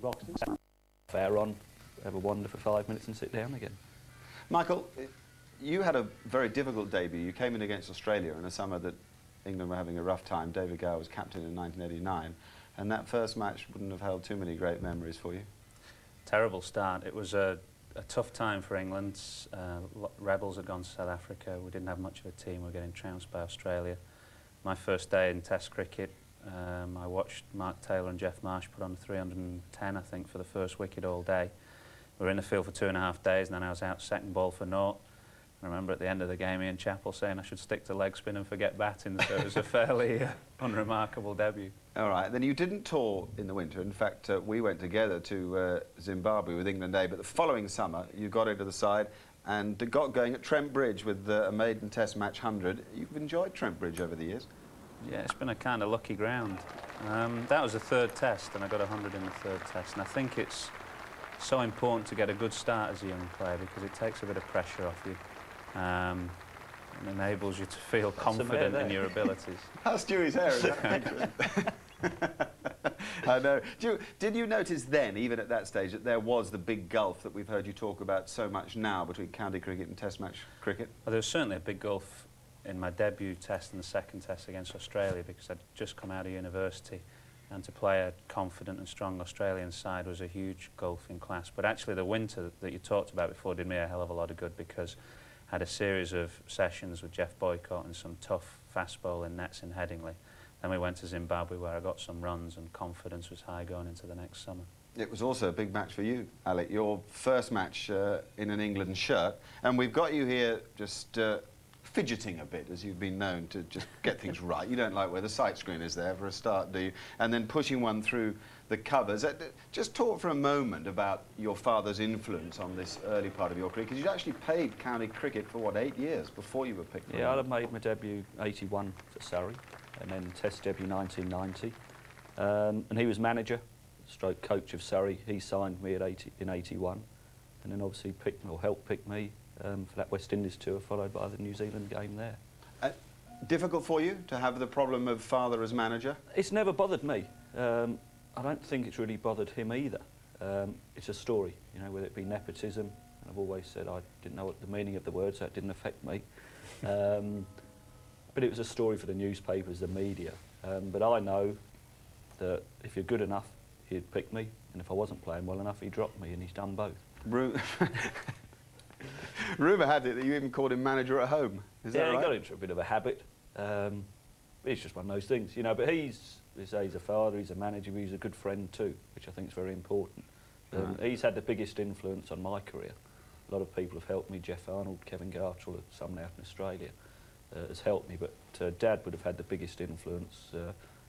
your boxes. Fair on, have a wander for 5 minutes and sit down again. Michael, you had a very difficult debut. You came in against Australia in a summer that England were having a rough time. David Gower was captain in 1989, and that first match wouldn't have held too many great memories for you. Terrible start. It was a tough time for England. Rebels had gone to South Africa. We didn't have much of a team. We were getting trounced by Australia. My first day in Test cricket, I watched Mark Taylor and Jeff Marsh put on 310, I think, for the first wicket all day. We were in the field for 2.5 days, and then I was out second ball for naught. I remember at the end of the game Ian Chappell saying I should stick to leg spin and forget batting, so it was a fairly unremarkable debut. All right, then you didn't tour in the winter. In fact, we went together to Zimbabwe with England A, but the following summer you got into the side and got going at Trent Bridge with a maiden Test match 100. You've enjoyed Trent Bridge over the years? Yeah, it's been a kind of lucky ground. That was the third Test, and I got 100 in the third Test, and I think it's so important to get a good start as a young player because it takes a bit of pressure off you. And enables you to feel confident in your abilities. How's Stewie's hair? Is that I know. Did you notice then, even at that stage, that there was the big gulf that we've heard you talk about so much now between county cricket and Test match cricket? Well, there was certainly a big gulf in my debut Test and the second Test against Australia because I'd just come out of university, and to play a confident and strong Australian side was a huge gulf in class. But actually the winter that you talked about before did me a hell of a lot of good because had a series of sessions with Jeff Boycott and some tough fast bowling nets in Headingley. Then we went to Zimbabwe where I got some runs and confidence was high going into the next summer. It was also a big match for you, Alec, your first match in an England shirt. And we've got you here just fidgeting a bit, as you've been known to just get things right. You don't like where the sight screen is there for a start, do you? And then pushing one through the covers. Just talk for a moment about your father's influence on this early part of your career, because you'd actually played county cricket for, what, 8 years before you were picked? Yeah, I'd have made my debut 81 for Surrey, and then Test debut 1990. And he was manager, stroke coach of Surrey. He signed me in 81, and then obviously picked or helped pick me for that West Indies tour, followed by the New Zealand game there. Difficult for you to have the problem of father as manager? It's never bothered me. I don't think it's really bothered him either. It's a story, you know, whether it be nepotism. I've always said I didn't know what the meaning of the word, so it didn't affect me. But it was a story for the newspapers, the media. But I know that if you're good enough, he'd pick me, and if I wasn't playing well enough, he'd drop me, and he's done both. Rumour had it that you even called him manager at home. Is that right? Yeah, he got into a bit of a habit. It's just one of those things, you know. But he's a father, he's a manager, he's a good friend too, which I think is very important. He's had the biggest influence on my career. A lot of people have helped me. Jeff Arnold, Kevin Gartrell, someone out in Australia has helped me. But Dad would have had the biggest influence.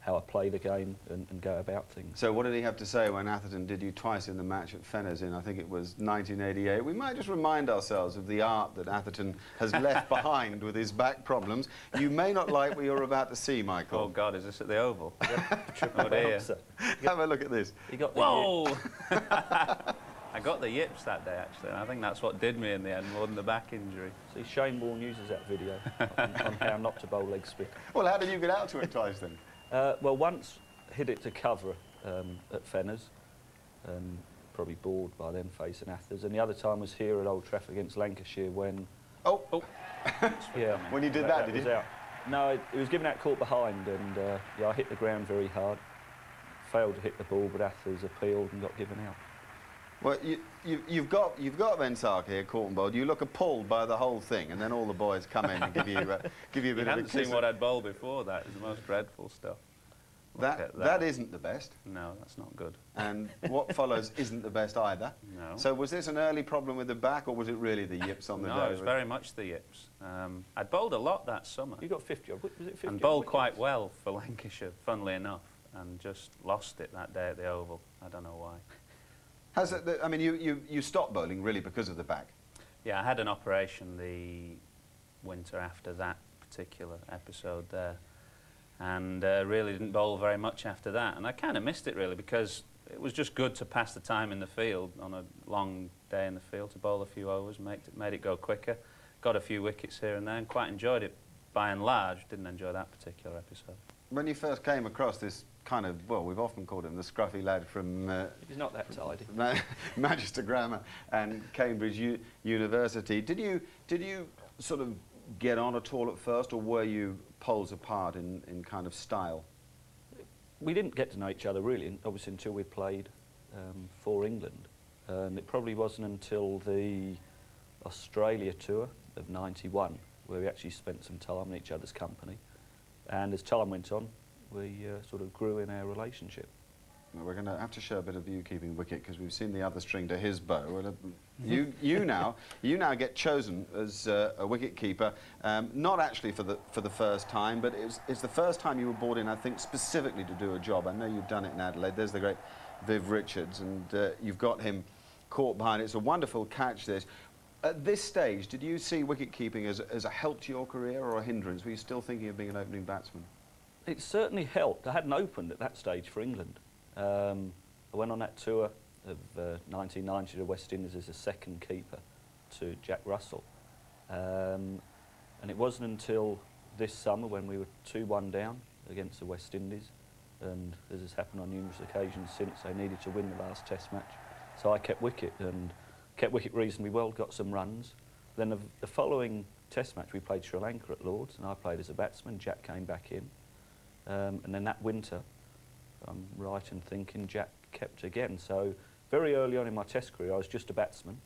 How I play the game and go about things. So what did he have to say when Atherton did you twice in the match at Fenners in, I think it was 1988? We might just remind ourselves of the art that Atherton has left behind with his back problems. You may not like what you're about to see, Michael. Oh, God, is this at the Oval? Oh, dear. Have a look at this. He got the Whoa! I got the yips that day, actually, and I think that's what did me in the end, more than the back injury. See, Shane Warne uses that video on how not to bowl leg spin. Well, how did you get out to it twice, then? Well, once hit it to cover at Fenners, probably bored by then facing Athers, and the other time was here at Old Trafford against Lancashire when... Oh! Yeah. When you did that did you? Out. No, it was given out caught behind, and yeah, I hit the ground very hard, failed to hit the ball, but Athers appealed and got given out. Well, you've got Vensark here, caught and bowled. You look appalled by the whole thing, and then all the boys come in and give you a bit of a You hadn't seen what I'd bowled before. That is the most dreadful stuff. That isn't the best. No, that's not good. And what follows isn't the best either. No. So was this an early problem with the back, or was it really the yips on the day? No, it was very much the yips. I'd bowled a lot that summer. You got 50 odd, was it 50? And bowled quite well for Lancashire, funnily enough, and just lost it that day at the Oval. I don't know why. I mean, you stopped bowling really because of the back. Yeah, I had an operation the winter after that particular episode there, and really didn't bowl very much after that. And I kind of missed it really because it was just good to pass the time in the field on a long day in the field, to bowl a few overs, made it go quicker, got a few wickets here and there, and quite enjoyed it by and large. Didn't enjoy that particular episode. when you first came across this kind of, well, we've often called him the scruffy lad from He's not that tidy. Manchester Grammar and Cambridge University, did you sort of get on at all at first, or were you poles apart in kind of style? We didn't get to know each other really, obviously, until we played for England. And it probably wasn't until the Australia tour of '91 where we actually spent some time in each other's company. And as time went on, we sort of grew in our relationship. Well, we're going to have to show a bit of you keeping wicket, because we've seen the other string to his bow. Well, you now get chosen as a wicket keeper, not actually for the first time, but it's the first time you were brought in, I think, specifically to do a job. I know you've done it in Adelaide. There's the great Viv Richards, and you've got him caught behind. It's a wonderful catch, this. At this stage, did you see wicket keeping as a help to your career or a hindrance? Were you still thinking of being an opening batsman? It certainly helped. I hadn't opened at that stage for England. I went on that tour of 1990 to West Indies as a second keeper to Jack Russell. And it wasn't until this summer, when we were 2-1 down against the West Indies, and as has happened on numerous occasions since, they needed to win the last test match. So I kept wicket, and kept wicket reasonably well, got some runs. Then the following test match we played Sri Lanka at Lords, and I played as a batsman. Jack came back in. And then that winter, I'm right in thinking, Jack kept again. So very early on in my test career, I was just a batsman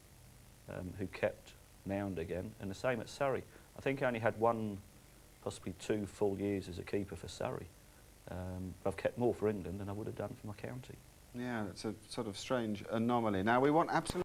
who kept now and again, and the same at Surrey. I think I only had 1, possibly 2 full years as a keeper for Surrey. But I've kept more for England than I would have done for my county. Yeah, it's a sort of strange anomaly. Now, we want absolute